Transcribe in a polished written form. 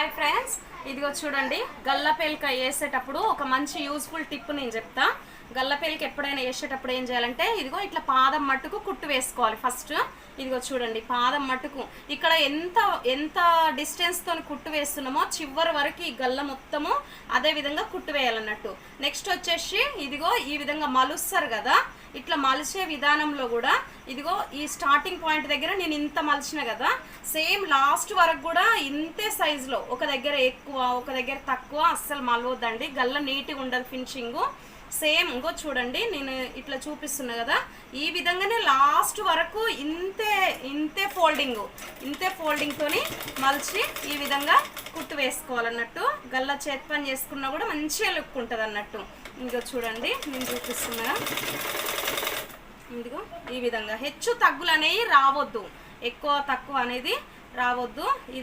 Hi friends, ఇదిగో చూడండి. గల్లపేలిక వేసేటప్పుడు ఒక మంచి యూజ్ఫుల్ టిప్ నేను చెప్తా. గల్లపేలిక ఎప్పుడైనా వేసేటప్పుడు ఏం చేయాలంటే ఇదిగో ఇట్లా పాదం మట్టుకు కుట్టు వేసుకోవాలి. ఫస్ట్ ఇదిగో చూడండి, పాదం మట్టుకు ఇక్కడ ఎంత ఎంత డిస్టెన్స్తో కుట్టు వేస్తున్నామో చివరి వరకు ఈ గల్ల మొత్తము అదే విధంగా కుట్టు వేయాలన్నట్టు. నెక్స్ట్ వచ్చేసి ఇదిగో ఈ విధంగా మలుస్తారు కదా, ఇట్లా మలిచే విధానంలో కూడా ఇదిగో ఈ స్టార్టింగ్ పాయింట్ దగ్గర నేను ఇంత మలిచిన కదా, సేమ్ లాస్ట్ వరకు కూడా ఇంతే సైజులో, ఒక దగ్గర ఎక్కువ ఒక దగ్గర తక్కువ అస్సలు మలవద్దండి. గల్ల నీట్గా ఉండదు ఫినిషింగు. సేమ్ ఇంకో చూడండి, నేను ఇట్లా చూపిస్తున్నా కదా, ఈ విధంగానే లాస్ట్ వరకు ఇంతే ఫోల్డింగ్తోని మలిచి ఈ విధంగా కుట్టు వేసుకోవాలన్నట్టు. గల్ల చేతి పని చేసుకున్నా కూడా మంచిగా లుక్ ఉంటుంది అన్నట్టు. ఇంకో చూడండి, నేను చూపిస్తున్నా. ఇదిగో ఈ విధంగా హెచ్చు తగ్గులు అనేవి రావద్దు, ఎక్కువ తక్కువ అనేది రావద్దు.